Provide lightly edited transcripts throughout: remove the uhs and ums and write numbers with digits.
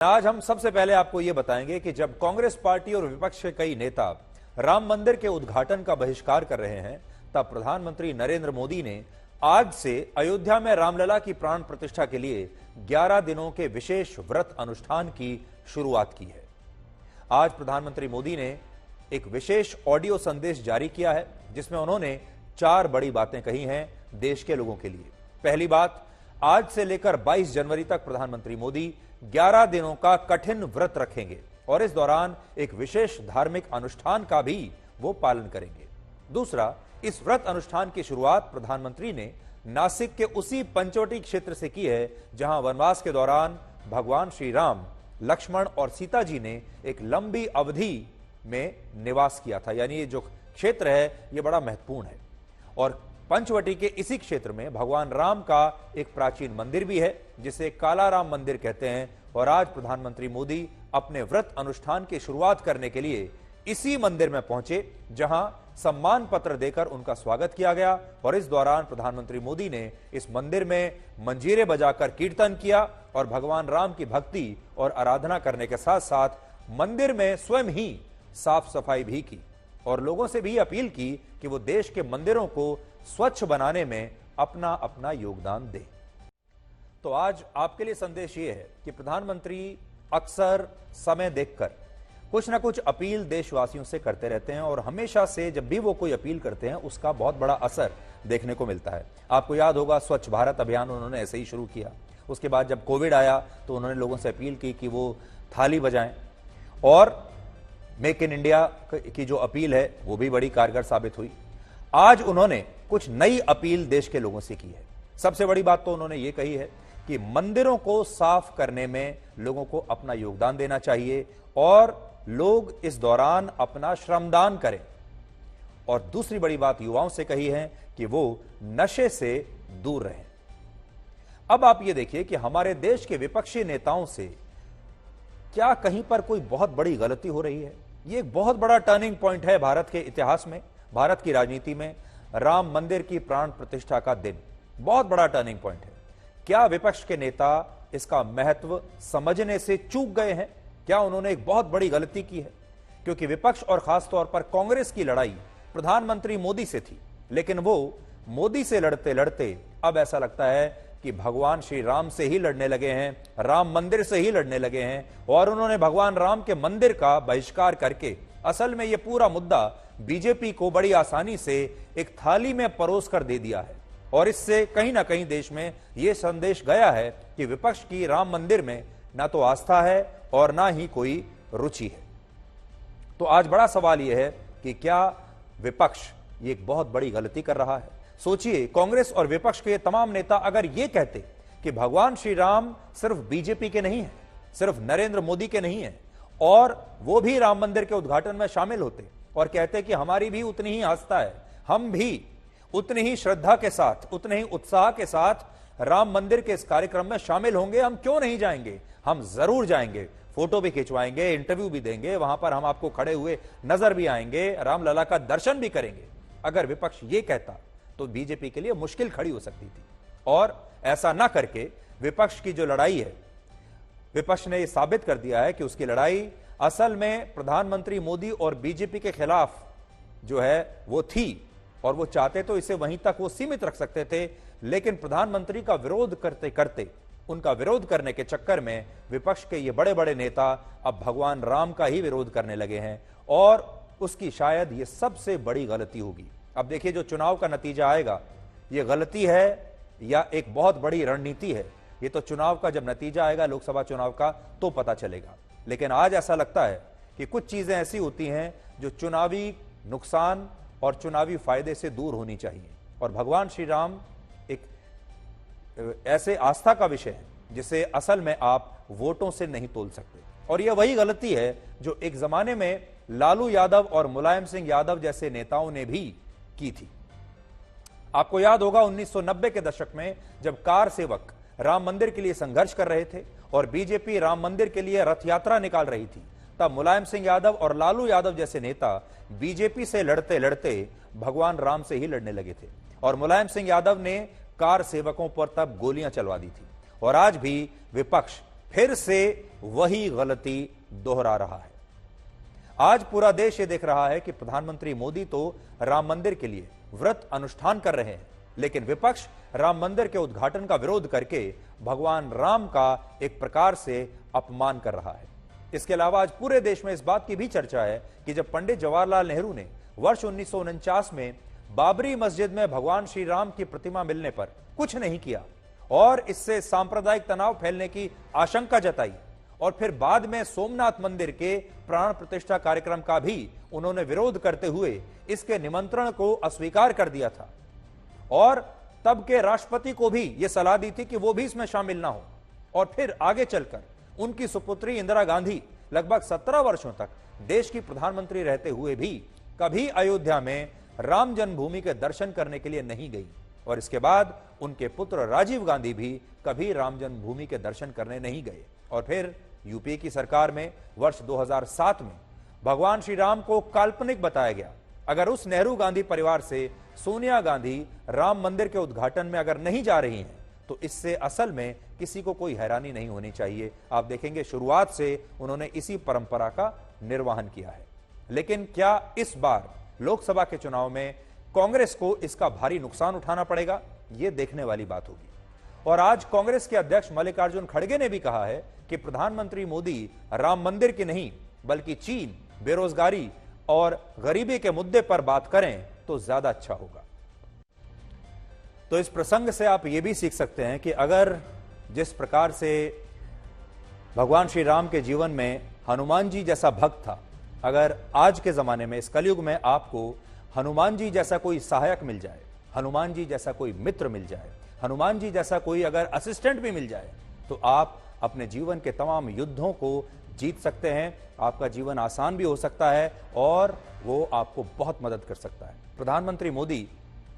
आज हम सबसे पहले आपको यह बताएंगे कि जब कांग्रेस पार्टी और विपक्ष के कई नेता राम मंदिर के उद्घाटन का बहिष्कार कर रहे हैं, तब प्रधानमंत्री नरेंद्र मोदी ने आज से अयोध्या में रामलला की प्राण प्रतिष्ठा के लिए 11 दिनों के विशेष व्रत अनुष्ठान की शुरुआत की है। आज प्रधानमंत्री मोदी ने एक विशेष ऑडियो संदेश जारी किया है, जिसमें उन्होंने 4 बड़ी बातें कही हैं देश के लोगों के लिए। पहली बात, आज से लेकर 22 जनवरी तक प्रधानमंत्री मोदी 11 दिनों का कठिन व्रत रखेंगे और इस दौरान एक विशेष धार्मिक अनुष्ठान का भी वो पालन करेंगे। दूसरा, इस व्रत अनुष्ठान की शुरुआत प्रधानमंत्री ने नासिक के उसी पंचवटी क्षेत्र से की है, जहां वनवास के दौरान भगवान श्री राम, लक्ष्मण और सीता जी ने एक लंबी अवधि में निवास किया था। यानी ये जो क्षेत्र है ये बड़ा महत्वपूर्ण है और पंचवटी के इसी क्षेत्र में भगवान राम का एक प्राचीन मंदिर भी है, जिसे काला राम मंदिर कहते हैं। और आज प्रधानमंत्री मोदी अपने व्रत अनुष्ठान की शुरुआत करने के लिए इसी मंदिर में पहुंचे, जहां सम्मान पत्र देकर उनका स्वागत किया गया। और इस दौरान प्रधानमंत्री मोदी ने इस मंदिर में मंजीरे बजाकर कीर्तन किया और भगवान राम की भक्ति और आराधना करने के साथ साथ मंदिर में स्वयं ही साफ सफाई भी की और लोगों से भी अपील की कि वो देश के मंदिरों को स्वच्छ बनाने में अपना अपना योगदान दे। तो आज आपके लिए संदेश ये है कि प्रधानमंत्री अक्सर समय देखकर कुछ ना कुछ अपील देशवासियों से करते रहते हैं और हमेशा से जब भी वो कोई अपील करते हैं उसका बहुत बड़ा असर देखने को मिलता है। आपको याद होगा, स्वच्छ भारत अभियान उन्होंने ऐसे ही शुरू किया। उसके बाद जब कोविड आया तो उन्होंने लोगों से अपील की कि वो थाली बजाएं और मेक इन इंडिया की जो अपील है वो भी बड़ी कारगर साबित हुई। आज उन्होंने कुछ नई अपील देश के लोगों से की है। सबसे बड़ी बात तो उन्होंने ये कही है कि मंदिरों को साफ करने में लोगों को अपना योगदान देना चाहिए और लोग इस दौरान अपना श्रमदान करें। और दूसरी बड़ी बात युवाओं से कही है कि वो नशे से दूर रहें। अब आप ये देखिए कि हमारे देश के विपक्षी नेताओं से क्या कहीं पर कोई बहुत बड़ी गलती हो रही है? ये एक बहुत बड़ा टर्निंग पॉइंट है भारत के इतिहास में, भारत की राजनीति में। राम मंदिर की प्राण प्रतिष्ठा का दिन बहुत बड़ा टर्निंग पॉइंट है। क्या विपक्ष के नेता इसका महत्व समझने से चूक गए हैं? क्या उन्होंने एक बहुत बड़ी गलती की है? क्योंकि विपक्ष और खासतौर पर कांग्रेस की लड़ाई प्रधानमंत्री मोदी से थी, लेकिन वो मोदी से लड़ते लड़ते अब ऐसा लगता है कि भगवान श्री राम से ही लड़ने लगे हैं, राम मंदिर से ही लड़ने लगे हैं। और उन्होंने भगवान राम के मंदिर का बहिष्कार करके असल में यह पूरा मुद्दा बीजेपी को बड़ी आसानी से एक थाली में परोस कर दे दिया है। और इससे कहीं ना कहीं देश में यह संदेश गया है कि विपक्ष की राम मंदिर में ना तो आस्था है और ना ही कोई रुचि है। तो आज बड़ा सवाल यह है कि क्या विपक्ष ये एक बहुत बड़ी गलती कर रहा है? सोचिए, कांग्रेस और विपक्ष के तमाम नेता अगर ये कहते कि भगवान श्री राम सिर्फ बीजेपी के नहीं है, सिर्फ नरेंद्र मोदी के नहीं है, और वो भी राम मंदिर के उद्घाटन में शामिल होते और कहते कि हमारी भी उतनी ही आस्था है, हम भी उतनी ही श्रद्धा के साथ, उतने ही उत्साह के साथ राम मंदिर के इस कार्यक्रम में शामिल होंगे, हम क्यों नहीं जाएंगे? हम जरूर जाएंगे, फोटो भी खिंचवाएंगे, इंटरव्यू भी देंगे, वहां पर हम आपको खड़े हुए नजर भी आएंगे, रामलला का दर्शन भी करेंगे। अगर विपक्ष ये कहता तो बीजेपी के लिए मुश्किल खड़ी हो सकती थी। और ऐसा ना करके विपक्ष की जो लड़ाई है, विपक्ष ने यह साबित कर दिया है कि उसकी लड़ाई असल में प्रधानमंत्री मोदी और बीजेपी के खिलाफ जो है वो थी। और वो चाहते तो इसे वहीं तक वो सीमित रख सकते थे, लेकिन प्रधानमंत्री का विरोध करते करते, उनका विरोध करने के चक्कर में विपक्ष के ये बड़े बड़े नेता अब भगवान राम का ही विरोध करने लगे हैं और उसकी शायद ये सबसे बड़ी गलती होगी। अब देखिए, जो चुनाव का नतीजा आएगा, ये गलती है या एक बहुत बड़ी रणनीति है, ये तो चुनाव का जब नतीजा आएगा, लोकसभा चुनाव का, तो पता चलेगा। लेकिन आज ऐसा लगता है कि कुछ चीजें ऐसी होती हैं जो चुनावी नुकसान और चुनावी फायदे से दूर होनी चाहिए। और भगवान श्री राम एक ऐसे आस्था का विषय है जिसे असल में आप वोटों से नहीं तोल सकते। और यह वही गलती है जो एक जमाने में लालू यादव और मुलायम सिंह यादव जैसे नेताओं ने भी की थी। आपको याद होगा 1990 के दशक में जब कार सेवक राम मंदिर के लिए संघर्ष कर रहे थे और बीजेपी राम मंदिर के लिए रथ यात्रा निकाल रही थी, तब मुलायम सिंह यादव और लालू यादव जैसे नेता बीजेपी से लड़ते लड़ते भगवान राम से ही लड़ने लगे थे। और मुलायम सिंह यादव ने कार सेवकों पर तब गोलियां चलवा दी थी। और आज भी विपक्ष फिर से वही गलती दोहरा रहा है। आज पूरा देश ये देख रहा है कि प्रधानमंत्री मोदी तो राम मंदिर के लिए व्रत अनुष्ठान कर रहे हैं, लेकिन विपक्ष राम मंदिर के उद्घाटन का विरोध करके भगवान राम का एक प्रकार से अपमान कर रहा है। इसके अलावा आज पूरे देश में इस बात की भी चर्चा है कि जब पंडित जवाहरलाल नेहरू ने वर्ष 1949 में बाबरी मस्जिद में भगवान श्री राम की प्रतिमा मिलने पर कुछ नहीं किया और इससे सांप्रदायिक तनाव फैलने की आशंका जताई, और फिर बाद में सोमनाथ मंदिर के प्राण प्रतिष्ठा कार्यक्रम का भी उन्होंने विरोध करते हुए इसके निमंत्रण को अस्वीकार कर दिया था, और तब के राष्ट्रपति को भी यह सलाह दी थी कि वो भी इसमें शामिल ना हो। और फिर आगे चलकर उनकी सुपुत्री इंदिरा गांधी लगभग 17 वर्षों तक देश की प्रधानमंत्री रहते हुए भी कभी अयोध्या में राम जन्मभूमि के दर्शन करने के लिए नहीं गई, और इसके बाद उनके पुत्र राजीव गांधी भी कभी राम जन्मभूमि के दर्शन करने नहीं गए। और फिर यूपीए की सरकार में वर्ष 2007 में भगवान श्री राम को काल्पनिक बताया गया। अगर उस नेहरू गांधी परिवार से सोनिया गांधी राम मंदिर के उद्घाटन में अगर नहीं जा रही हैं, तो इससे असल में किसी को कोई हैरानी नहीं होनी चाहिए। आप देखेंगे शुरुआत से उन्होंने इसी परंपरा का निर्वहन किया है। लेकिन क्या इस बार लोकसभा के चुनाव में कांग्रेस को इसका भारी नुकसान उठाना पड़ेगा? यह देखने वाली बात होगी। और आज कांग्रेस के अध्यक्ष मल्लिकार्जुन खड़गे ने भी कहा है कि प्रधानमंत्री मोदी राम मंदिर की नहीं बल्कि चीन, बेरोजगारी और गरीबी के मुद्दे पर बात करें तो ज्यादा अच्छा होगा। तो इस प्रसंग से आप यह भी सीख सकते हैं कि अगर जिस प्रकार से भगवान श्री राम के जीवन में हनुमान जी जैसा भक्त था, अगर आज के जमाने में इस कलयुग में आपको हनुमान जी जैसा कोई सहायक मिल जाए, हनुमान जी जैसा कोई मित्र मिल जाए, हनुमान जी जैसा कोई अगर असिस्टेंट भी मिल जाए, तो आप अपने जीवन के तमाम युद्धों को जीत सकते हैं। आपका जीवन आसान भी हो सकता है और वो आपको बहुत मदद कर सकता है। प्रधानमंत्री मोदी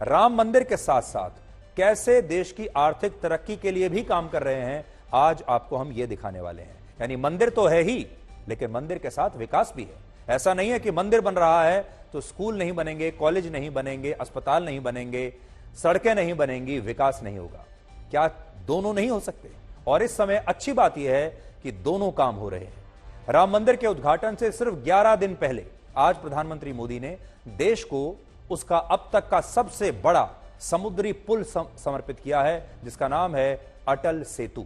राम मंदिर के साथ साथ कैसे देश की आर्थिक तरक्की के लिए भी काम कर रहे हैं, आज आपको हम ये दिखाने वाले हैं। यानी मंदिर तो है ही, लेकिन मंदिर के साथ विकास भी है। ऐसा नहीं है कि मंदिर बन रहा है तो स्कूल नहीं बनेंगे, कॉलेज नहीं बनेंगे, अस्पताल नहीं बनेंगे, सड़कें नहीं बनेंगी, विकास नहीं होगा। क्या दोनों नहीं हो सकते? और इस समय अच्छी बात यह है कि दोनों काम हो रहे हैं। राम मंदिर के उद्घाटन से सिर्फ 11 दिन पहले आज प्रधानमंत्री मोदी ने देश को उसका अब तक का सबसे बड़ा समुद्री पुल समर्पित किया है, जिसका नाम है अटल सेतु।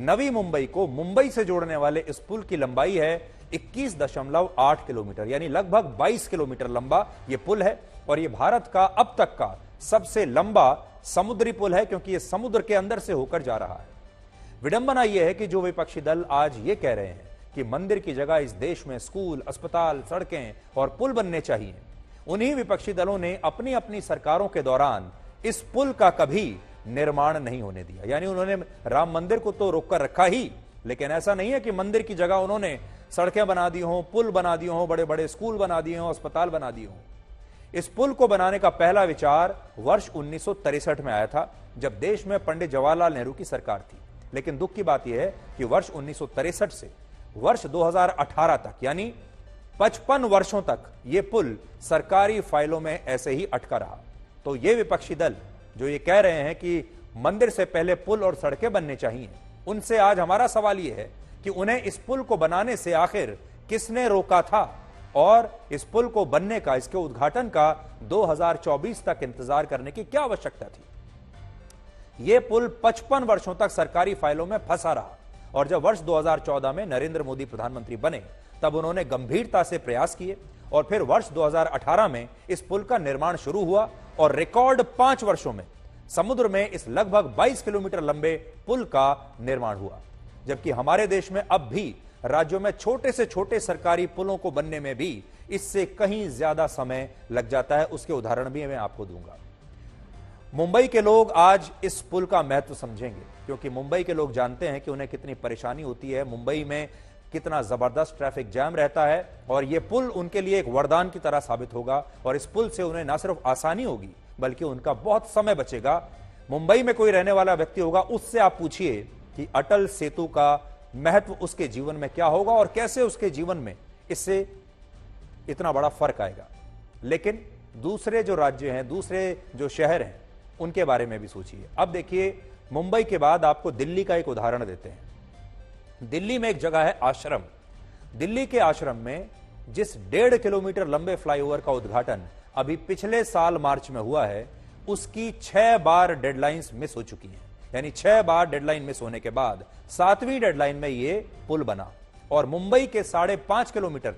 नवी मुंबई को मुंबई से जोड़ने वाले इस पुल की लंबाई है 21.8 किलोमीटर, यानी लगभग 22 किलोमीटर लंबा यह पुल है। और यह भारत का अब तक का सबसे लंबा समुद्री पुल है, क्योंकि यह समुद्र के अंदर से होकर जा रहा है। विडंबना यह है कि जो विपक्षी दल आज यह कह रहे हैं कि मंदिर की जगह इस देश में स्कूल, अस्पताल, सड़कें और पुल बनने चाहिए, उन्हीं विपक्षी दलों ने अपनी अपनी सरकारों के दौरान इस पुल का कभी निर्माण नहीं होने दिया। यानी उन्होंने राम मंदिर को तो रोक कर रखा ही, लेकिन ऐसा नहीं है कि मंदिर की जगह उन्होंने सड़कें बना दी हों, पुल बना दिए हों, बड़े बड़े स्कूल बना दिए हों, अस्पताल बना दिए हों। इस पुल को बनाने का पहला विचार वर्ष 1963 में आया था, जब देश में पंडित जवाहरलाल नेहरू की सरकार थी। लेकिन दुख की बात यह है कि वर्ष 1963 से वर्ष 2018 तक, यानी 55 वर्षों तक यह पुल सरकारी फाइलों में ऐसे ही अटका रहा। तो ये विपक्षी दल जो ये कह रहे हैं कि मंदिर से पहले पुल और सड़कें बनने चाहिए, उनसे आज हमारा सवाल यह है कि उन्हें इस पुल को बनाने से आखिर किसने रोका था, और इस पुल को बनने का, इसके उद्घाटन का 2024 तक इंतजार करने की क्या आवश्यकता थी? यह पुल 55 वर्षों तक सरकारी फाइलों में फंसा रहा, और जब वर्ष 2014 में नरेंद्र मोदी प्रधानमंत्री बने, तब उन्होंने गंभीरता से प्रयास किए, और फिर वर्ष 2018 में इस पुल का निर्माण शुरू हुआ, और रिकॉर्ड 5 वर्षों में समुद्र में इस लगभग 22 किलोमीटर लंबे पुल का निर्माण हुआ। जबकि हमारे देश में अब भी राज्यों में छोटे से छोटे सरकारी पुलों को बनने में भी इससे कहीं ज्यादा समय लग जाता है। उसके उदाहरण भी मैं आपको दूंगा। मुंबई के लोग आज इस पुल का महत्व समझेंगे, क्योंकि मुंबई के लोग जानते हैं कि उन्हें कितनी परेशानी होती है, मुंबई में कितना जबरदस्त ट्रैफिक जैम रहता है, और यह पुल उनके लिए एक वरदान की तरह साबित होगा। और इस पुल से उन्हें न सिर्फ आसानी होगी, बल्कि उनका बहुत समय बचेगा। मुंबई में कोई रहने वाला व्यक्ति होगा, उससे आप पूछिए कि अटल सेतु का महत्व उसके जीवन में क्या होगा और कैसे उसके जीवन में इससे इतना बड़ा फर्क आएगा। लेकिन दूसरे जो राज्य हैं, दूसरे जो शहर हैं, उनके बारे में भी सोचिए। अब देखिए, मुंबई के बाद आपको दिल्ली का एक उदाहरण देते हैं। दिल्ली में एक जगह है आश्रम। दिल्ली के आश्रम में जिस 1.5 किलोमीटर लंबे फ्लाईओवर का उद्घाटन अभी पिछले साल मार्च में हुआ है, उसकी 6 बार डेडलाइंस मिस हो चुकी हैं। यानी 6 बार डेडलाइन मिस होने के बाद 7वीं डेडलाइन में यह पुल बना और मुंबई के 5.5 किलोमीटर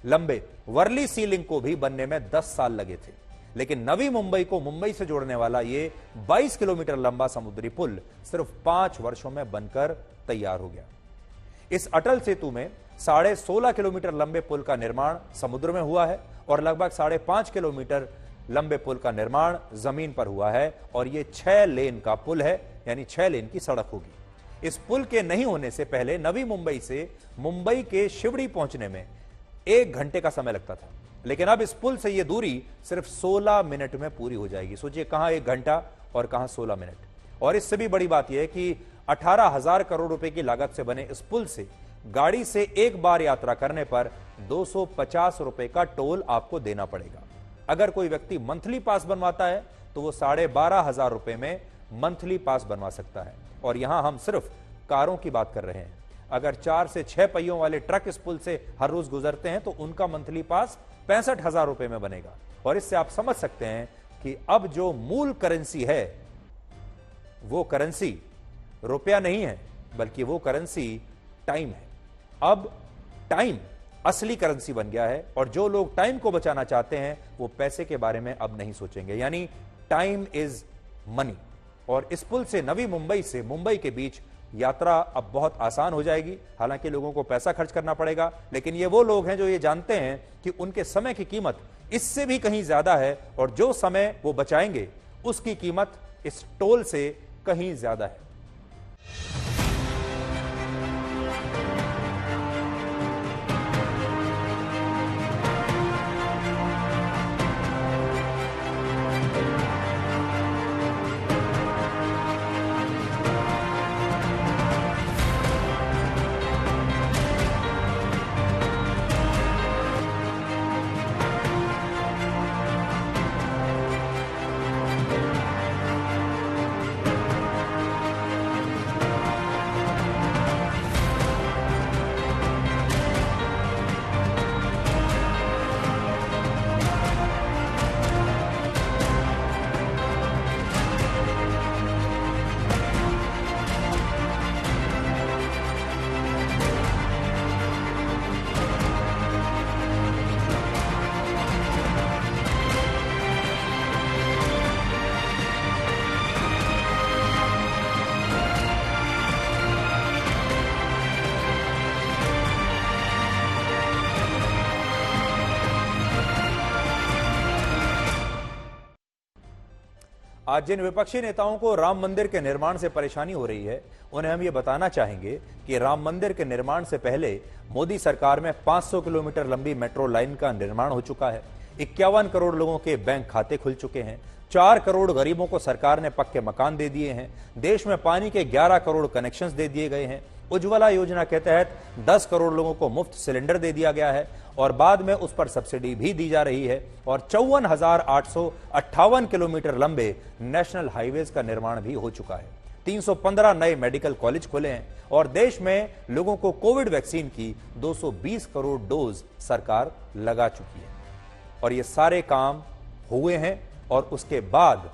लंबे वर्ली सी लिंक को भी बनने में 10 साल लगे थे। लेकिन नवी मुंबई को मुंबई से जोड़ने वाला यह 22 किलोमीटर लंबा समुद्री पुल सिर्फ 5 वर्षों में बनकर तैयार हो गया। इस अटल सेतु में 16.5 किलोमीटर लंबे पुल का निर्माण समुद्र में हुआ है और लगभग 5.5 किलोमीटर लंबे पुल का निर्माण जमीन पर हुआ है और यह 6 लेन का पुल है, यानी 6 लेन की सड़क होगी। इस पुल के नहीं होने से पहले नवी मुंबई से मुंबई के शिवड़ी पहुंचने में 1 घंटे का समय लगता था, लेकिन अब इस पुल से यह दूरी सिर्फ 16 मिनट में पूरी हो जाएगी। सोचिए, कहां 1 घंटा और कहां 16 मिनट। और इससे भी बड़ी बात यह है कि 18,000 करोड़ रुपए की लागत से बने इस पुल से गाड़ी से एक बार यात्रा करने पर 250 रुपए का टोल आपको देना पड़ेगा। अगर कोई व्यक्ति मंथली पास बनवाता है तो वो 12,500 रुपए में मंथली पास बनवा सकता है। और यहां हम सिर्फ कारों की बात कर रहे हैं। अगर 4 से 6 पहियों वाले ट्रक इस पुल से हर रोज गुजरते हैं तो उनका मंथली पास 65,000 रुपए में बनेगा। और इससे आप समझ सकते हैं कि अब जो मूल करेंसी है वो करेंसी रुपया नहीं है, बल्कि वो करेंसी टाइम है। अब टाइम असली करेंसी बन गया है और जो लोग टाइम को बचाना चाहते हैं वो पैसे के बारे में अब नहीं सोचेंगे। यानी टाइम इज मनी। और इस पुल से नवी मुंबई से मुंबई के बीच यात्रा अब बहुत आसान हो जाएगी। हालांकि लोगों को पैसा खर्च करना पड़ेगा, लेकिन ये वो लोग हैं जो ये जानते हैं कि उनके समय की कीमत इससे भी कहीं ज्यादा है और जो समय वो बचाएंगे उसकी कीमत इस टोल से कहीं ज्यादा है। आज जिन विपक्षी नेताओं को राम मंदिर के निर्माण से परेशानी हो रही है, उन्हें हम ये बताना चाहेंगे कि राम मंदिर के निर्माण से पहले मोदी सरकार में 500 किलोमीटर लंबी मेट्रो लाइन का निर्माण हो चुका है। 51 करोड़ लोगों के बैंक खाते खुल चुके हैं। 4 करोड़ गरीबों को सरकार ने पक्के मकान दे दिए हैं। देश में पानी के 11 करोड़ कनेक्शंस दे दिए गए हैं। उज्ज्वला योजना के तहत 10 करोड़ लोगों को मुफ्त सिलेंडर दे दिया गया है और बाद में उस पर सब्सिडी भी दी जा रही है। और 54,858 किलोमीटर लंबे नेशनल हाईवेज का निर्माण भी हो चुका है। 315 नए मेडिकल कॉलेज खुले हैं और देश में लोगों को कोविड वैक्सीन की 220 करोड़ डोज सरकार लगा चुकी है। और ये सारे काम हुए हैं और उसके बाद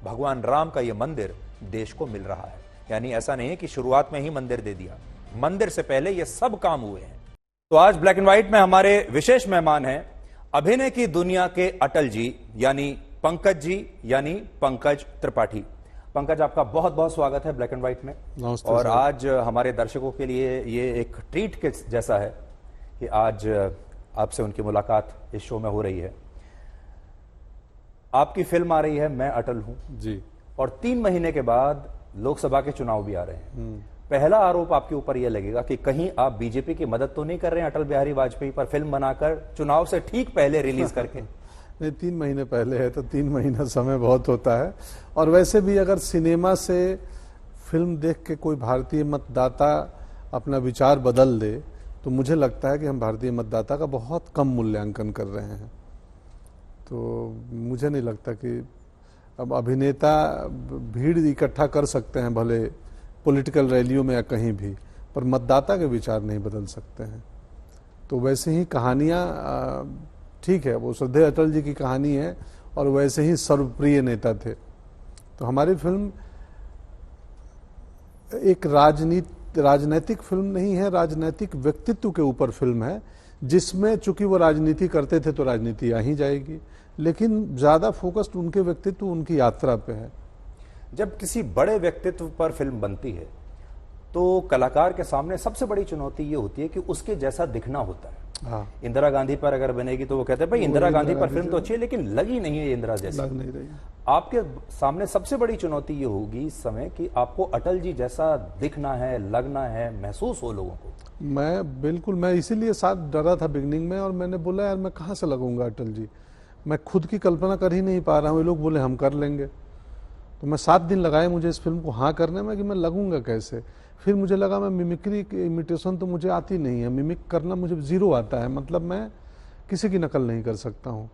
भगवान राम का ये मंदिर देश को मिल रहा है। यानी ऐसा नहीं है कि शुरुआत में ही मंदिर दे दिया, मंदिर से पहले ये सब काम हुए हैं। तो आज ब्लैक एंड व्हाइट में हमारे विशेष मेहमान हैं अभिनय की दुनिया के अटल जी, यानी पंकज जी, यानी पंकज त्रिपाठी। पंकज, आपका बहुत बहुत स्वागत है ब्लैक एंड व्हाइट में। और आज हमारे दर्शकों के लिए ये एक ट्रीट के जैसा है कि आज आपसे उनकी मुलाकात इस शो में हो रही है। आपकी फिल्म आ रही है मैं अटल हूं जी, और 3 महीने के बाद लोकसभा के चुनाव भी आ रहे हैं। पहला आरोप आपके ऊपर यह लगेगा कि कहीं आप बीजेपी की मदद तो नहीं कर रहे हैं अटल बिहारी वाजपेयी पर, फिल्म बनाकर चुनाव से ठीक पहले रिलीज करके। नहीं, 3 महीने पहले है तो 3 महीना समय बहुत होता है। और वैसे भी अगर सिनेमा से फिल्म देख के कोई भारतीय मतदाता अपना विचार बदल दे तो मुझे लगता है कि हम भारतीय मतदाता का बहुत कम मूल्यांकन कर रहे हैं। तो मुझे नहीं लगता कि अब अभिनेता भीड़ इकट्ठा कर सकते हैं भले पॉलिटिकल रैलियों में या कहीं भी, पर मतदाता के विचार नहीं बदल सकते हैं। तो वैसे ही कहानियां ठीक है, वो श्रद्धेय अटल जी की कहानी है और वैसे ही सर्वप्रिय नेता थे। तो हमारी फिल्म एक राजनैतिक फिल्म नहीं है, राजनैतिक व्यक्तित्व के ऊपर फिल्म है, जिसमें चूंकि वो राजनीति करते थे तो राजनीति आ ही जाएगी, लेकिन ज्यादा फोकस्ड उनके व्यक्तित्व, उनकी यात्रा पे है। जब किसी बड़े व्यक्तित्व पर फिल्म बनती है तो कलाकार के सामने सबसे बड़ी चुनौती ये होती है कि उसके जैसा दिखना होता है। हाँ, इंदिरा गांधी पर अगर बनेगी तो वो कहते हैं भाई इंदिरा गांधी पर फिल्म तो अच्छी है लेकिन लगी नहीं है इंदिरा जैसी। लग नहीं रही। आपके सामने सबसे बड़ी चुनौती ये होगी इस समय कि आपको अटल जी जैसा दिखना है, लगना है, महसूस हो लोगों को। मैं इसीलिए साथ डरा था बिगनिंग में, और मैंने बोला यार मैं कहाँ से लगूंगा अटल जी, मैं खुद की कल्पना कर ही नहीं पा रहा हूँ। ये लोग बोले हम कर लेंगे, तो मैं 7 दिन लगाए मुझे इस फिल्म को हाँ करने में कि मैं लगूंगा कैसे। फिर मुझे लगा मैं मिमिक्री की इमिटेशन तो मुझे आती नहीं है, मिमिक करना मुझे जीरो आता है, मतलब मैं किसी की नकल नहीं कर सकता हूँ।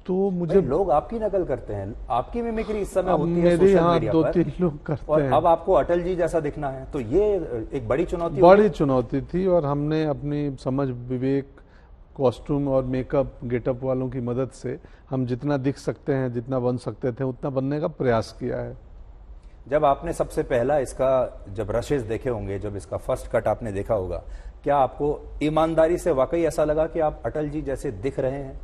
तो मुझे लोग आपकी नकल करते हैं, आपकी मिमिक्री इस समय होती है मेरे सोशल यहाँ मीडिया 2-3 लोग करते और हैं। अब आपको अटल जी जैसा दिखना है, तो ये एक बड़ी चुनौती बड़ी चुनौती थी, और हमने अपनी समझ, विवेक, कॉस्ट्यूम और मेकअप गेटअप वालों की मदद से हम जितना दिख सकते हैं, जितना बन सकते थे, उतना बनने का प्रयास किया है। जब आपने सबसे पहला इसका जब रशेस देखे होंगे, जब इसका फर्स्ट कट आपने देखा होगा, क्या आपको ईमानदारी से वाकई ऐसा लगा कि आप अटल जी जैसे दिख रहे हैं?